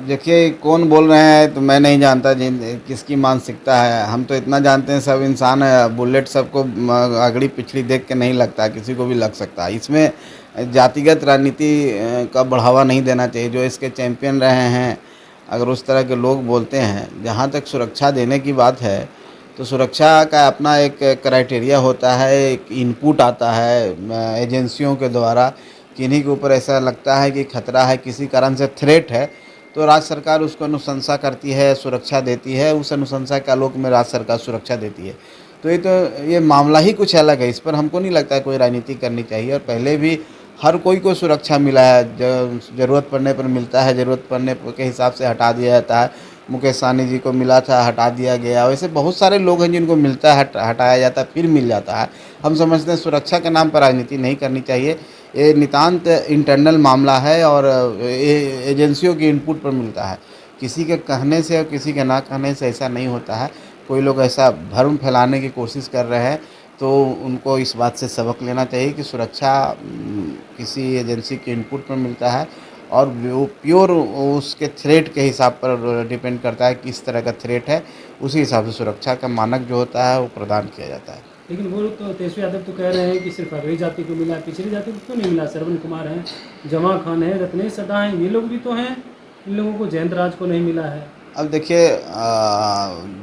देखिए कौन बोल रहे हैं तो मैं नहीं जानता जिन किसकी मानसिकता है। हम तो इतना जानते हैं सब इंसान है। बुलेट सबको अगड़ी पिछड़ी देख के नहीं लगता, किसी को भी लग सकता है। इसमें जातिगत राजनीति का बढ़ावा नहीं देना चाहिए। जो इसके चैंपियन रहे हैं, अगर उस तरह के लोग बोलते हैं, जहाँ तक सुरक्षा देने की बात है तो सुरक्षा का अपना एक क्राइटेरिया होता है, एक इनपुट आता है एजेंसियों के द्वारा। किन्हीं के ऊपर ऐसा लगता है कि खतरा है, किसी कारण से थ्रेट है, तो राज्य सरकार उसको अनुशंसा करती है, सुरक्षा देती है। उस अनुशंसा के आलोक में राज्य सरकार सुरक्षा देती है। तो ये मामला ही कुछ अलग है। इस पर हमको नहीं लगता है कोई राजनीति करनी चाहिए। और पहले भी हर कोई को सुरक्षा मिला है, ज़रूरत पड़ने पर मिलता है, ज़रूरत पड़ने के हिसाब से हटा दिया जाता है। मुकेश सहनी जी को मिला था, हटा दिया गया। वैसे बहुत सारे लोग हैं जिनको मिलता है, हटाया जाता है, फिर मिल जाता है। हम समझते हैं सुरक्षा के नाम पर राजनीति नहीं करनी चाहिए। ये नितांत इंटरनल मामला है और एजेंसियों की इनपुट पर मिलता है। किसी के कहने से और किसी के ना कहने से ऐसा नहीं होता है। कोई लोग ऐसा भ्रम फैलाने की कोशिश कर रहे हैं तो उनको इस बात से सबक लेना चाहिए कि सुरक्षा किसी एजेंसी के इनपुट पर मिलता है और वो प्योर उसके थ्रेट के हिसाब पर डिपेंड करता है किस तरह का थ्रेट है। उसी हिसाब से सुरक्षा का मानक जो होता है वो प्रदान किया जाता है। लेकिन वो तो तेजस्वी यादव तो कह रहे हैं कि सिर्फ अगड़ी जाति को मिला, पिछड़ी जाति को क्यों नहीं मिला? श्रवण कुमार हैं, जमा खान है, रत्नेश सदा हैं, ये लोग भी तो हैं। इन लोगों को जयंत राज को नहीं मिला है। अब देखिए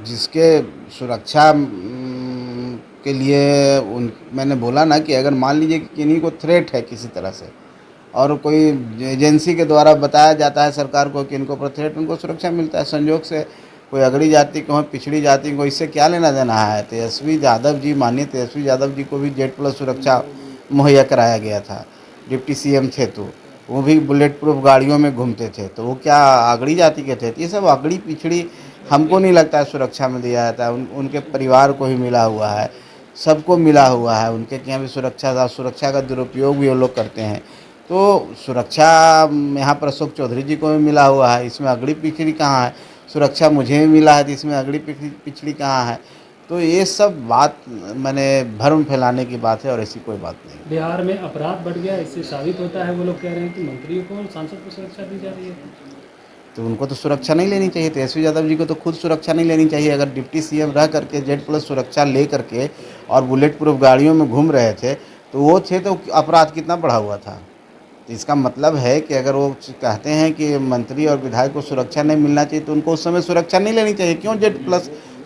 जिसके सुरक्षा के लिए मैंने बोला ना कि अगर मान लीजिए कि किन्हीं को थ्रेट है किसी तरह से और कोई एजेंसी के द्वारा बताया जाता है सरकार को कि इनको पर थ्रेट, उनको सुरक्षा मिलता है। संयोग से कोई अगड़ी जाति को, पिछड़ी जाति को, इससे क्या लेना देना है? तेजस्वी यादव जी, माननीय तेजस्वी यादव जी को भी जेड+ सुरक्षा मुहैया कराया गया था। डिप्टी सीएम थे तो वो भी बुलेट प्रूफ गाड़ियों में घूमते थे, तो वो क्या अगड़ी जाति के थे? ये सब अगड़ी पिछड़ी हमको नहीं लगता है सुरक्षा में दिया जाता है। उनके परिवार को ही मिला हुआ है, सबको मिला हुआ है। उनके यहाँ भी सुरक्षा का दुरुपयोग भी वो लोग करते हैं। तो सुरक्षा यहाँ पर अशोक चौधरी जी को भी मिला हुआ है, इसमें अगड़ी पिछड़ी कहाँ है? सुरक्षा मुझे भी मिला है तो इसमें अगड़ी पिछड़ी कहाँ है? तो ये सब बात मैंने भ्रम फैलाने की बात है और ऐसी कोई बात नहीं। बिहार में अपराध बढ़ गया, इससे साबित होता है। वो लोग कह रहे हैं कि मंत्रियों को और सांसद को सुरक्षा दी जा रही है। तो उनको तो सुरक्षा नहीं लेनी चाहिए। तेजस्वी यादव जी को तो खुद सुरक्षा नहीं लेनी चाहिए। अगर डिप्टी सीएम रह करके जेड+ सुरक्षा ले करके और बुलेट प्रूफ गाड़ियों में घूम रहे थे तो वो थे तो अपराध कितना बढ़ा हुआ था? तो इसका मतलब है कि अगर वो कहते हैं कि मंत्री और विधायक को सुरक्षा नहीं मिलना चाहिए तो उनको उस समय सुरक्षा नहीं लेनी चाहिए। क्यों जेड+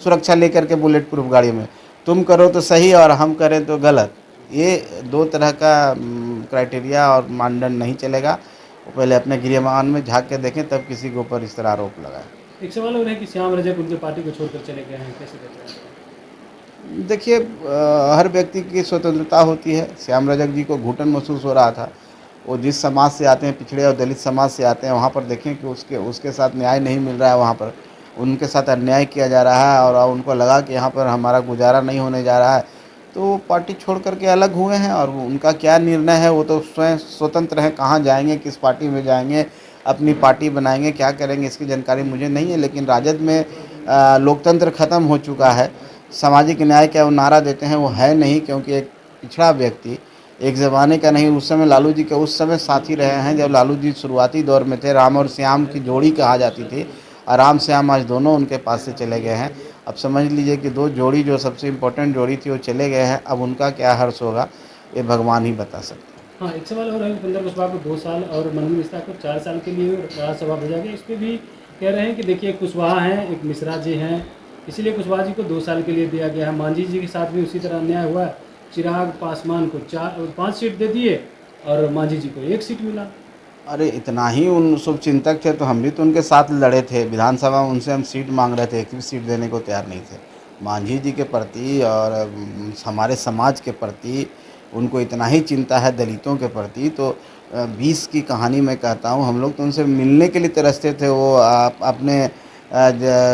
सुरक्षा लेकर के बुलेट प्रूफ गाड़ी में? तुम करो तो सही और हम करें तो गलत। ये दो तरह का क्राइटेरिया और मानदंड नहीं चलेगा। वो पहले अपने गृहमान में झांक के देखें तब किसी के ऊपर इस तरह आरोप लगाए। एक सवाल हो रहा है कि श्याम रजक उनके पार्टी को छोड़कर चले गए हैं, कैसे देख रहे हैं? देखिए हर व्यक्ति की स्वतंत्रता होती है। श्याम रजक जी को घुटन महसूस हो रहा था। वो जिस समाज से आते हैं, पिछड़े और दलित समाज से आते हैं, वहाँ पर देखें कि उसके साथ न्याय नहीं मिल रहा है। वहाँ पर उनके साथ अन्याय किया जा रहा है और उनको लगा कि यहाँ पर हमारा गुजारा नहीं होने जा रहा है, तो वो पार्टी छोड़ करके अलग हुए हैं। और उनका क्या निर्णय है वो तो स्वयं स्वतंत्र हैं। कहाँ जाएंगे, किस पार्टी में जाएंगे, अपनी पार्टी बनाएंगे, क्या करेंगे, इसकी जानकारी मुझे नहीं है। लेकिन राजद में लोकतंत्र खत्म हो चुका है। सामाजिक न्याय का वो नारा देते हैं, वो है नहीं। क्योंकि एक पिछड़ा व्यक्ति एक ज़माने का नहीं, उस समय लालू जी के उस समय साथी रहे हैं जब लालू जी शुरुआती दौर में थे। राम और श्याम की जोड़ी कहा जाती थी और राम श्याम आज दोनों उनके पास से चले गए हैं। अब समझ लीजिए कि दो जोड़ी जो सबसे इम्पोर्टेंट जोड़ी थी वो चले गए हैं। अब उनका क्या हर्ष होगा ये भगवान ही बता सकते हैं। हाँ, एक सवाल और है। उपेंद्र कुशवाहा को 2 साल और मनोज मिश्रा को 4 साल के लिए राज्यसभा भेजा गया। इस पर भी कह रहे हैं कि देखिए कुशवाहा हैं, एक मिश्रा जी हैं, इसीलिए कुशवाहा जी को 2 साल के लिए दिया गया है। मांझी जी के साथ भी उसी तरह अन्याय हुआ है। चिराग पासवान को 5 सीट दे दिए और मांझी जी को 1 सीट मिला। अरे इतना ही उन शुभचिंतक थे तो हम भी तो उनके साथ लड़े थे विधानसभा में। उनसे हम सीट मांग रहे थे, एक भी सीट देने को तैयार नहीं थे। मांझी जी के प्रति और हमारे समाज के प्रति उनको इतना ही चिंता है, दलितों के प्रति। तो 20 की कहानी मैं कहता हूँ, हम लोग तो उनसे मिलने के लिए तरसते थे। वो अपने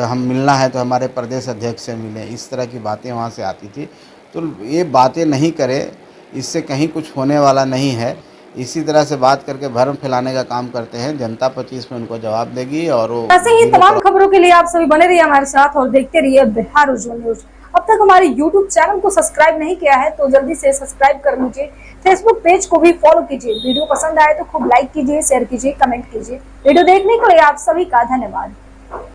हम मिलना है तो हमारे प्रदेश अध्यक्ष से मिले, इस तरह की बातें वहाँ से आती थी। तो ये बातें नहीं करें, इससे कहीं कुछ होने वाला नहीं है। इसी तरह से बात करके भ्रम फैलाने का काम करते हैं। जनता 25 में उनको जवाब देगी और वो ऐसे ही तमाम खबरों के लिए आप सभी बने रहिए हमारे साथ और देखते रहिए बिहार उज्जवल न्यूज। अब तक हमारे YouTube चैनल को सब्सक्राइब नहीं किया है तो जल्दी से सब्सक्राइब कर लीजिए। फेसबुक पेज को भी फॉलो कीजिए। वीडियो पसंद आए तो खूब लाइक कीजिए, शेयर कीजिए, कमेंट कीजिए। वीडियो देखने के लिए आप सभी का धन्यवाद।